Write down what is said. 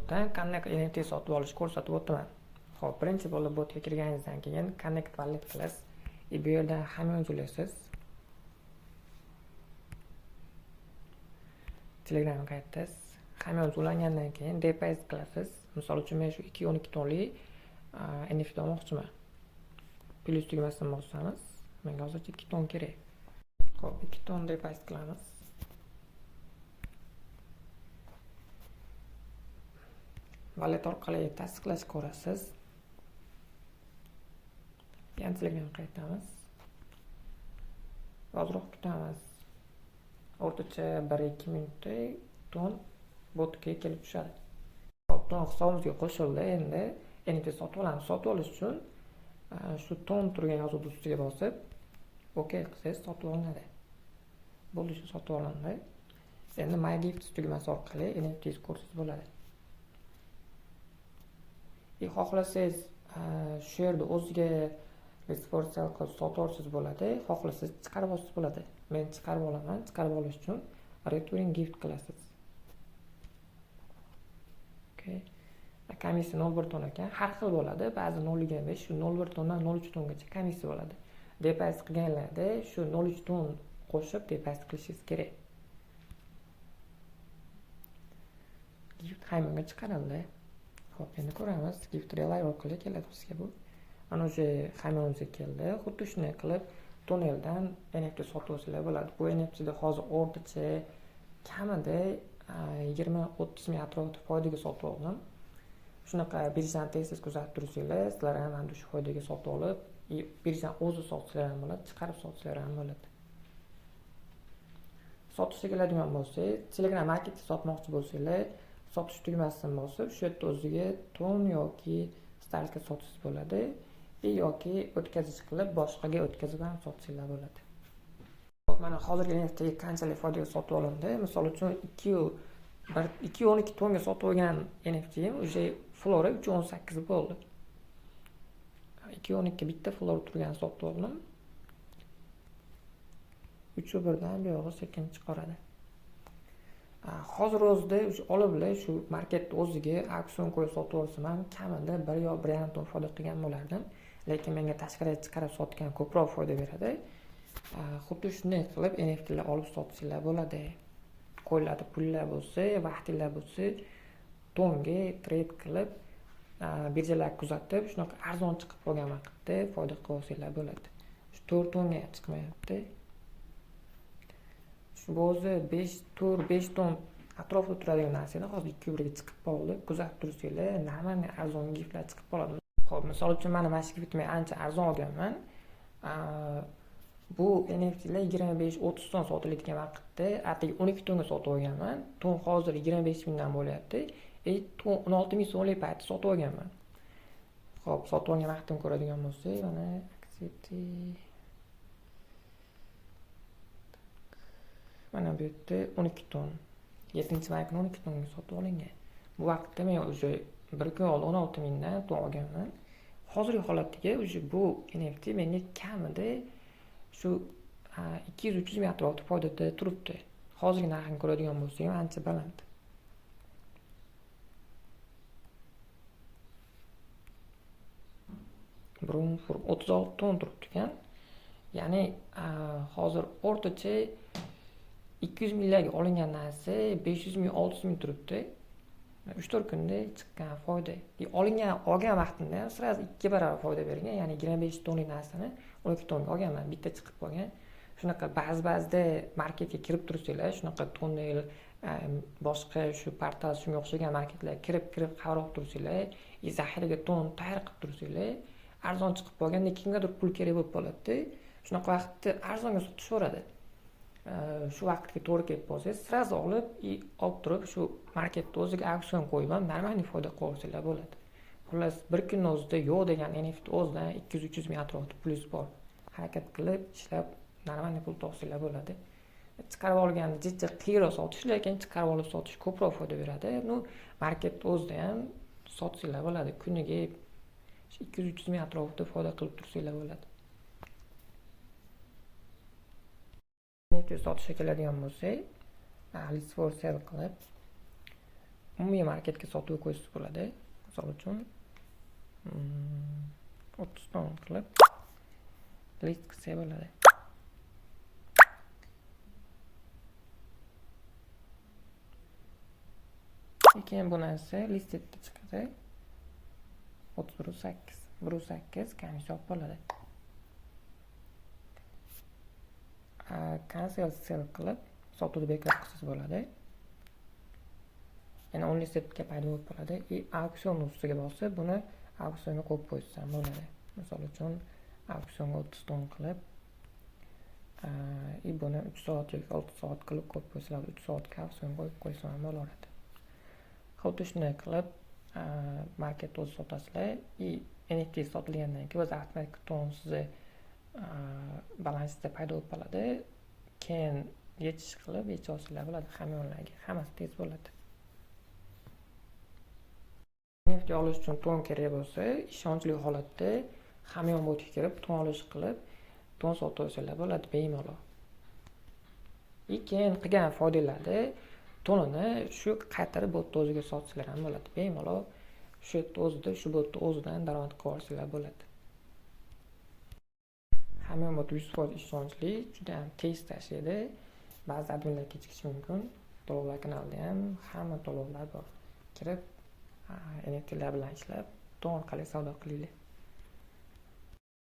botdan qanday NFT sotib olish ko'rsatib o'taman. Xo'p, birinchi bo'lib botga kirganingizdan keyin connect wallet qilasiz. Bu yerda hamma joylaysiz. Telegram qaytasiz. Hamma ulangandan keyin deposit qilasiz. Misol uchun men shu 2.12 tonlik NFT olmoqchiman. Plus tugmasini bossangiz, menga hozircha 2 ton kerak. Xo'p, 2 ton deposit qilamiz. Wallet orqali tasdiqlashga ko'rasiz. Yana Telegram qaytamiz. Ozroq kutamiz. O'rtacha 1-2 minutda ton botga kelib tushadi. Xo'p, ton hisobimizga qo'shildi. Endi NFT sotib olamiz. Sotib olish uchun shu ton turgan yozuv ustiga bosib, OK qilsangiz sotib olinadi. Bo'ldi, shu sotib olindi. Endi My Gift tugmasi orqali NFT ko'rsangiz bo'ladi. Xohlasangiz shu yerda o'ziga export sell qilib sotib olsangiz bo'ladi. Xohlasangiz chiqarib olsangiz bo'ladi. Men chiqarib olaman. Chiqarib olish uchun return gift qilasiz. Okay. Komissiya 0.1 ton ekan. Har xil bo'ladi. Ba'zi 0.5, shu 0.1 tondan 0.3 tongacha komissiya bo'ladi. Deposit qilganlarda shu 0.3 ton qo'shib deposit qilishingiz kerak. Gift haymonga chiqarildi. Xo'p, endi ko'ramiz. Gift relay orqali keladi bizga bu. Mana o'sha haymonimizga keldi. Xuddi shunday qilib toneldan NFT sotib olsanglar bo'ladi. Bu NFT'da hozir o'rtacha kamida 20-30 ming atrofida foydaga sotib oldim. Shunaqa birjani tez-tez kuzatib tursanglar, sizlar ham shu foydaga sotib olib, birjani o'zi sotsanglar ham bo'ladi, chiqarib sotsanglar ham bo'ladi. Sotishga keladigan bo'lsak, Telegram marketda sotmoqchi bo'lsanglar, sotish tugmasini bosib, shu yerda o'ziga ton yoki starka sotishingiz bo'ladi. Yoki o'tkazish qilib boshqaga o'tkazib ham sotsanglar bo'ladi. Xo'p, mana hozirgi NFT qanchalik foydaga sotib olindi? Misol uchun 2.12 tonga sotib olgan NFT o'sha flora 3.18 bo'ldi. 2.12 bitta flora turgan sotib oldim. 3.1dan bu yo'g'i sekin chiqaradi. Hozir o'zida oliblar shu marketda o'ziga auksion qo'yib sotib olsam ham kamida 1 yo 1.5 ton foyda qilgan bo'lardim. Lekin menga tashqariga chiqarib sotgan ko'proq foyda beradi. Xuddi shunday qilib NFT'lar olib sotsanglar bo'ladi. Qo'llarda pullar bo'lsa, vaqtinglar bo'lsa, tonga trade qilib, birjalar kuzatib, shunaqa arzon chiqib qolgan vaqtda foyda qilib olsanglar bo'ladi. Shu 4 tonga chiqmayapti. Shu o'zi 5 ton atrofida turadigan narsani hozir 2.1 ga chiqib qoldi. Kuzatib tursanglar, normalniy arzon giftlar chiqib qoladi. Xo'p, misol uchun mana mana shu giftni ancha arzon olganman. Bu NFT'lar 25-30 ton sotiladigan vaqtda atigi 12 tonga sotib olganman. Ton hozir 25 mingdan bo'lyapti. Ton 16 ming so'mlik paytda sotib olganman. Xo'p, sotib olgan vaqtimni ko'radigan bo'lsak, mana aksiyati mana bu yerda 12 ton. 7-may kuni 12 tonga sotib olingan. Bu vaqtda men o'sha bir kun oldin 16 mingdan ton olganman. Hozirgi holatiga o'sha bu NFT menga kamida shu 200-300 ming atrofida foydada turibdi. Hozirgi narxini ko'radigan bo'lsak, ancha baland. Burun 36 ton turibdi ekan. Ya'ni hozir o'rtacha 200 minglarga olingan narsa 500 ming, 600 ming turibdi. 3-4 kunda chiqqan foyda. Olgan vaqtimda sirasi 2 barobar foyda bergan. Ya'ni 25 tonlik narsani 12 tonga olganman, bitta chiqib qolgan. Shunaqa ba'zida marketga kirib tursanglar, shunaqa tonel boshqa shu portal shunga o'xshagan marketlarga kirib qarab tursanglar, zaxiraga ton tayyor qilib tursanglar, arzon chiqib qolganda kimgadir pul kerak bo'lib qoladi. Shunaqa vaqtda arzonga sotishaveradi. Shu vaqtga to'g'ri kelib qolsangiz, sirasi olib turib shu marketda o'ziga auksion qo'yib ham normalniy foyda qilib olsanglar bo'ladi. Xullas, bir kunning o'zida yo'q degan NFT o'zidan 200-300 ming atrofida pulingiz bor. Harakat qilib, ishlab, normalniy pul topsanglar bo'ladi. Chiqarib olganda jicha qiyro sotish, lekin chiqarib olib sotish ko'proq foyda beradi. Marketda o'zida ham sotsanglar bo'ladi. Kuniga 200-300 ming atrofida foyda qilib tursanglar bo'ladi. NFT sotishga keladigan bo'lsak, list for sale qilib umumiy marketga sotib qo'ysa bo'ladi. Misol uchun 30 ton qilib list qilsa bo'ladi. Keyin bu narsa listda chiqadi. 31.8 1.8 kamishroq bo'ladi. Cancel sell qilib sotuvni bekor qilsangiz bo'ladi. Yana only setga paydo bo'lib qoladi. Auksion ustiga bosib, buni auksionga qo'yib qo'ysam bo'ladi. Misol uchun auksionga 30 ton qilib, buni 3 soat yoki 6 soat qilib qo'yib qo'ysalar, 3 soatga auksionga qo'yib qo'ysam bo'laveradi. Xuddi shunday qilib marketda o'zi sotasizlar. NFT sotilgandan keyin o'zi avtomatik ton sizni balansingizda paydo bo'lib qoladi. Keyin yechish qilib yecha olsanglar bo'ladi hamyonlarga. Hammasi tez bo'ladi. NFT olish uchun ton kerak bo'lsa, ishonchli holatda hamyon botga kirib, ton olish qilib, ton sotib olsanglar bo'ladi bemalol. Keyin qilgan foydalarni tonini shu qaytarib botni o'ziga sotsanglar ham bo'ladi. Bemalol shu yerda o'zida, shu botni o'zidan daromad qilib olsanglar bo'ladi. Hamyon bot 100% ishonchli, juda ham tez tashlaydi. Ba'zi adminlar kechikishi mumkin. To'lovlar kanalida ham hamma to'lovlar bor. Kirib, NFTlar bilan ishlab, ton orqali savdo qilinglar.